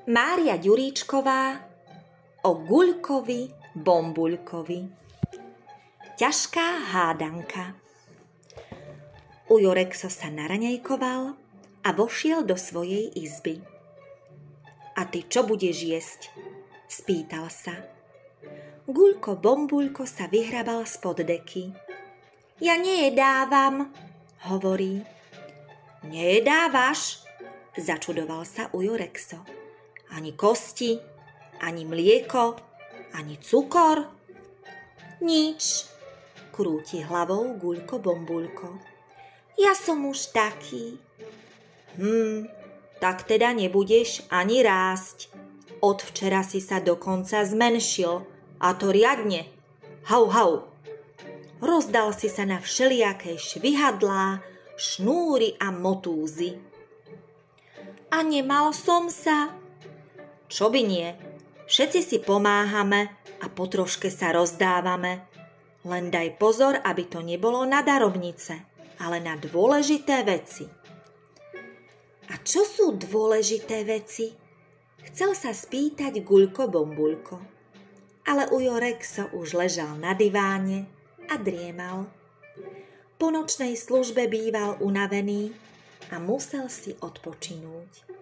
Mária Ďuríčková o Guľkovi Bombuľkovi. Ťažká hádanka. Ujo Rexo sa naraňajkoval a vošiel do svojej izby. A ty čo budeš jesť? Spýtal sa. Guľko Bombuľko sa vyhrabal spod deky. Ja nejedávam, hovorí. Nejedávaš? Začudoval sa Ujo Rexo. Ani kosti, ani mlieko, ani cukor? Nič, krúti hlavou Guľko Bombuľko. Ja som už taký. Tak teda nebudeš ani rásť. Od včera si sa dokonca zmenšil, a to riadne. Hau, hau. Rozdal si sa na všelijaké švihadlá, šnúry a motúzy. A nemal som sa. Čo by nie? Všetci si pomáhame a po troške sa rozdávame. Len daj pozor, aby to nebolo na darobnice, ale na dôležité veci. A čo sú dôležité veci? Chcel sa spýtať Guľko Bombuľko, ale Ujo Rexo už ležal na diváne a driemal. Po nočnej službe býval unavený a musel si odpočinúť.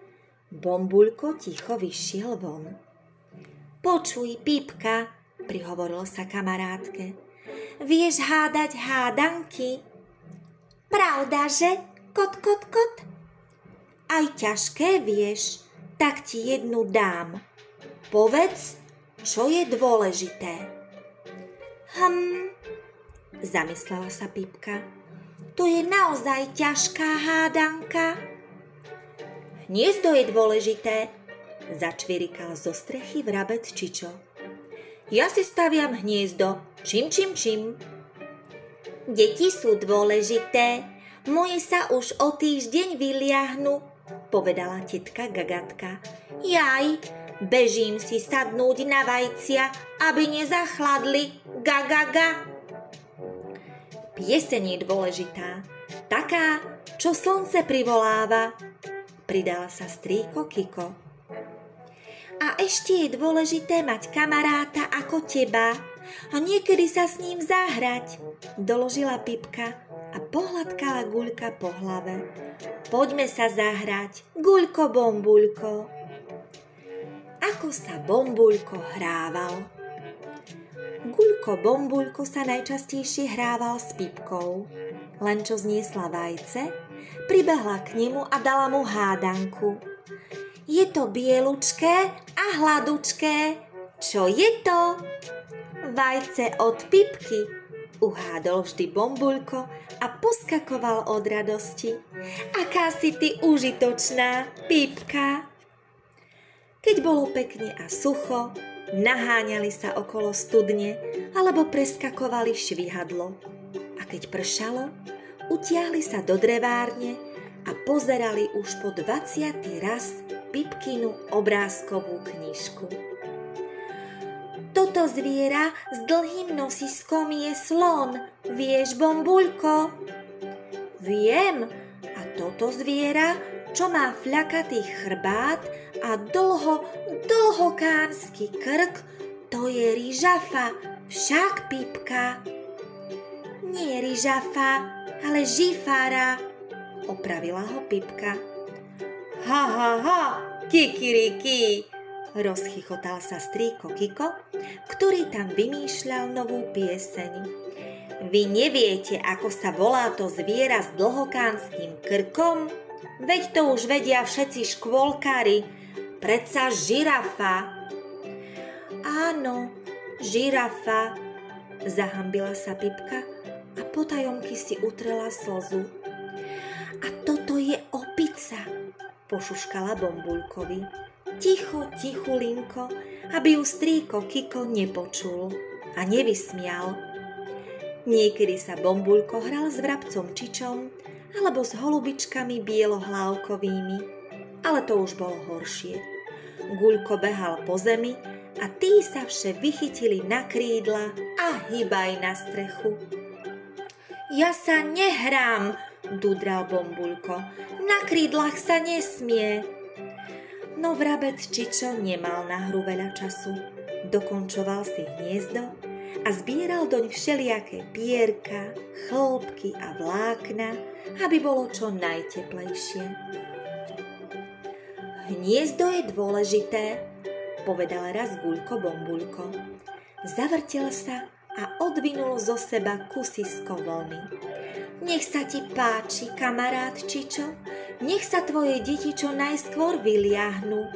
Bombuľko ticho vyšiel von. Počuj, Pipka, prihovoril sa kamarátke, vieš hádať hádanky? Pravda, že? Kot, kot, kot? Aj ťažké vieš, tak ti jednu dám. Povedz, čo je dôležité. Zamyslela sa Pipka. To je naozaj ťažká hádanka. Hniezdo je dôležité, začvirikal zo strechy vrabec Čičo. Ja si staviam hniezdo, čím. Deti sú dôležité, moje sa už o týždeň vyliahnu, povedala tetka Gagatka. Jaj, bežím si sadnúť na vajcia, aby nezachladli, gagaga. Pieseň je dôležitá, taká, čo slnce privoláva, pridala sa strýko Kiko. A ešte je dôležité mať kamaráta ako teba a niekedy sa s ním zahrať, doložila Pipka a pohľadkala Guľka po hlave. Poďme sa zahrať, Guľko Bombuľko. Ako sa Bombuľko hrával? Guľko Bombuľko sa najčastejšie hrával s Pipkou. Len čo zniesla vajce, pribehla k nemu a dala mu hádanku. Je to bielučké a hladučké. Čo je to? Vajce od Pipky, uhádol vždy Bombuľko a poskakoval od radosti. Aká si ty užitočná, Pipka. Keď bolo pekne a sucho, naháňali sa okolo studne alebo preskakovali švihadlo. A keď pršalo, utiahli sa do drevárne a pozerali už po 20. raz Pipkinu obrázkovú knižku. Toto zviera s dlhým nosiskom je slon, vieš, Bombuľko? Viem, a toto zviera, čo má fľakatý chrbát a dlhokánsky krk, to je ryžafa, však Pipka. Nie ryžafa, ale žifara, opravila ho Pipka. Ha, kikiriki, rozchychotal sa strýko Kiko, ktorý tam vymýšľal novú pieseň. Vy neviete, ako sa volá to zviera s dlhokánskym krkom? Veď to už vedia všetci škôlkári, predsa žirafa. Áno, žirafa, zahambila sa Pipka a potajomky si utrela slzu. A toto je opica, pošuškala Bombuľkovi. Tichulinko, aby ju strýko Kiko nepočul a nevysmial. Niekedy sa Bombuľko hral s vrabcom Čičom alebo s holubičkami bielohlavkovými, ale to už bolo horšie. Guľko behal po zemi a tí sa vše vychytili na krídla a hýbaj na strechu. Ja sa nehrám, dudral Bombuľko. Na krídlach sa nesmie. No vrabec Čičo nemal na hru veľa času. Dokončoval si hniezdo a zbieral doň všelijaké pierka, chlopky a vlákna, aby bolo čo najteplejšie. Hniezdo je dôležité, povedal raz Guľko Bombuľko. Zavrtel sa a odvinul zo seba kusisko vlny. Nech sa ti páči, kamarát Čičo, nech sa tvoje deti čo najskôr vyliahnu.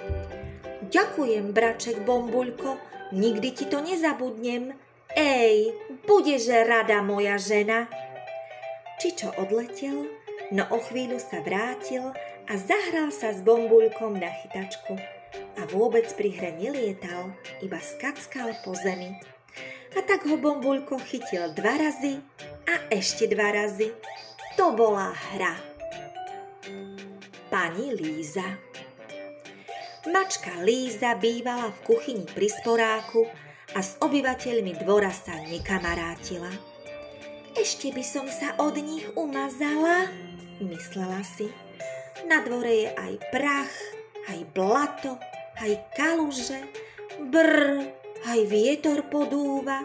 Ďakujem, braček Bombuľko, nikdy ti to nezabudnem. Ej, budeže rada moja žena. Čičo odletel, no o chvíľu sa vrátil a zahral sa s Bombuľkom na chytačku. A vôbec pri hre nelietal, iba skackal po zemi. A tak ho Bombuľko chytil 2 razy a ešte 2 razy. To bola hra. Pani Líza. Mačka Líza bývala v kuchyni pri sporáku a s obyvateľmi dvora sa nekamarátila. Ešte by som sa od nich umazala, myslela si. Na dvore je aj prach, aj blato, aj kaluže, brr, aj vietor podúva.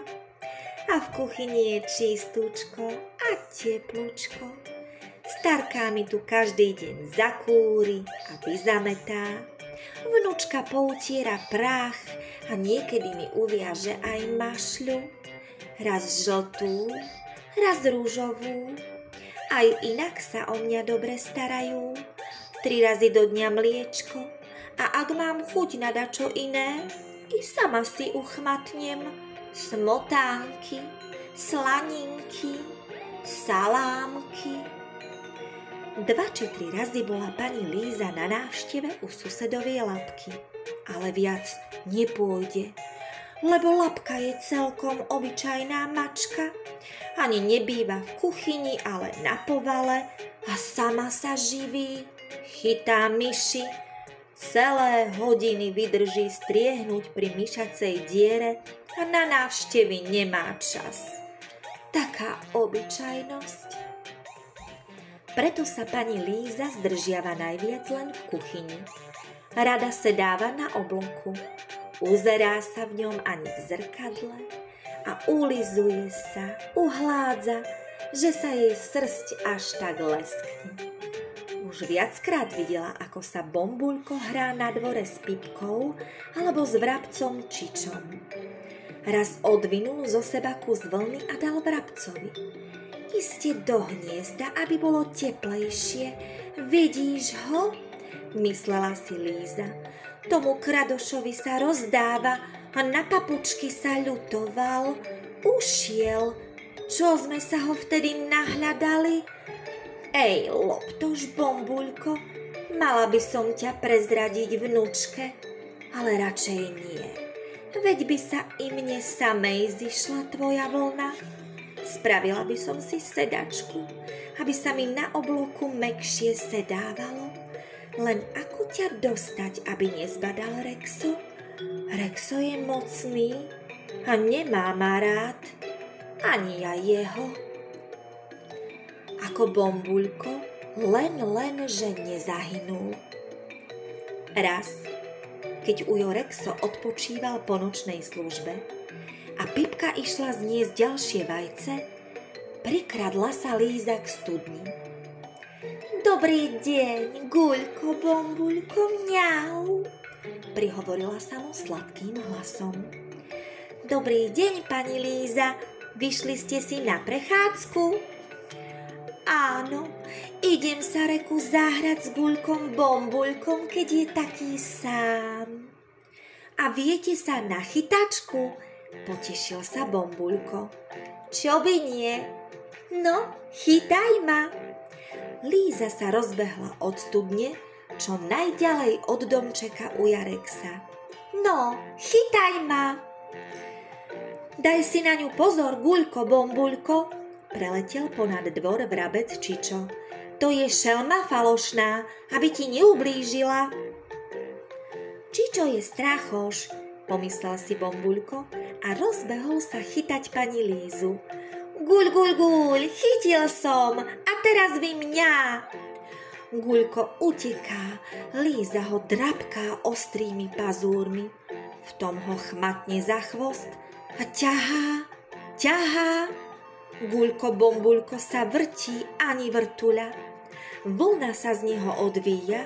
A v kuchyni je čistúčko a teplúčko. Starka mi tu každý deň zakúri a vyzametá. Vnúčka poutiera prach a niekedy mi uviaže aj mašľu. Raz žltú, raz rúžovú. Aj inak sa o mňa dobre starajú. 3 razy do dňa mliečko. A ak mám chuť na dačo iné, i sama si uchmatnem smotánky, slaninky, salámky. 2 či 3 razy bola pani Líza na návšteve u susedovej Labky, ale viac nepôjde, lebo Labka je celkom obyčajná mačka, ani nebýva v kuchyni, ale na povale a sama sa živí, chytá myši, celé hodiny vydrží striehnúť pri myšacej diere a na návštevy nemá čas. Taká obyčajnosť. Preto sa pani Líza zdržiava najviac len v kuchyni. Rada sedáva na obloku, uzerá sa v ňom ani v zrkadle a ulizuje sa, uhládza, že sa jej srsť až tak leskne. Už viackrát videla, ako sa Bombuľko hrá na dvore s Pipkou alebo s vrabcom Čičom. Raz odvinul zo seba kus vlny a dal vrabcovi. Iste do hniezda, aby bolo teplejšie. Vidíš ho? Myslela si Líza. Tomu kradošovi sa rozdáva a na papučky sa ľutoval. Ušiel. Čo sme sa ho vtedy nahľadali? Ej, loptoš, Bombuľko, mala by som ťa prezradiť vnúčke, ale radšej nie. Veď by sa i mne samej zišla tvoja vlna. Spravila by som si sedačku, aby sa mi na obloku mäkšie sedávalo. Len ako ťa dostať, aby nezbadal Rexo? Rexo je mocný a nemá ma rád, ani ja jeho. Ako Bombuľko, len, že nezahynul. Raz, keď ujo Rexo odpočíval po nočnej službe a Pipka išla zniesť ďalšie vajce, prikradla sa Líza k studni. Dobrý deň, Guľko, Bombuľko, mňau, prihovorila sa mu sladkým hlasom. Dobrý deň, pani Líza, vyšli ste si na prechádzku? Áno, idem sa reku zahrať s Guľkom Bombuľkom, keď je taký sám. A viete sa na chytačku? Potešil sa Bombuľko. Čo by nie? No, chytaj ma. Líza sa rozbehla od studne, čo najďalej od domčeka u Jareksa. No, chytaj ma. Daj si na ňu pozor, Guľko Bombuľko, preletel ponad dvor vrabec Čičo. To je šelma falošná, aby ti neublížila. Čičo je strachoš, pomyslel si Bombuľko a rozbehol sa chytať pani Lízu. Guľ, chytil som a teraz vy mňa. Guľko uteká, Líza ho drapká ostrými pazúrmi. V tom ho chmatne za chvost a ťahá. Guľko Bombuľko sa vrtí ani vrtuľa. Vlna sa z neho odvíja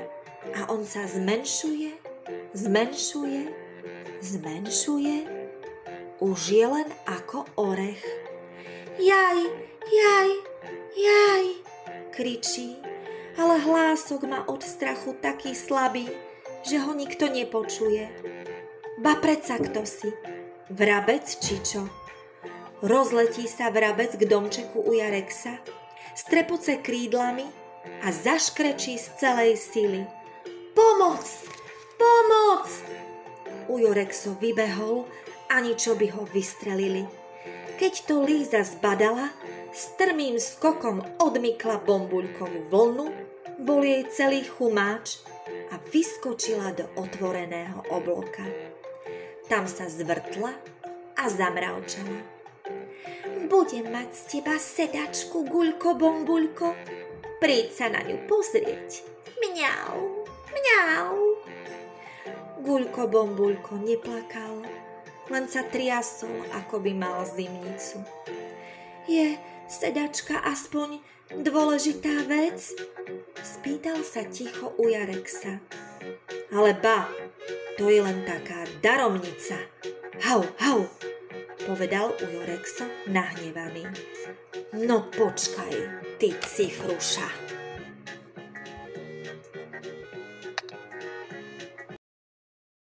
a on sa zmenšuje. Už je len ako orech. Jaj, kričí, ale hlások má od strachu taký slabý, že ho nikto nepočuje. Ba predsa kto si? Vrabec či čo? Rozletí sa vrabec k domčeku u Jareksa, strepoce krídlami a zaškrečí z celej sily. Pomoc! Ujo Rekso vybehol, ani čo by ho vystrelili. Keď to Líza zbadala, strmým skokom odmykla Bombuľkovú vlnu, bol jej celý chumáč a vyskočila do otvoreného obloka. Tam sa zvrtla a zamravčala. Budem mať z teba sedačku, Guľko Bombuľko. Príď sa na ňu pozrieť. Mňau. Guľko Bombuľko neplakal, len sa triasol, ako by mal zimnicu. Je sedačka aspoň dôležitá vec? Spýtal sa ticho u Jareksa. Ale ba, to je len taká daromnica. Hau, povedal Ujo Rekso nahnevaný. No počkaj, ty cifruša.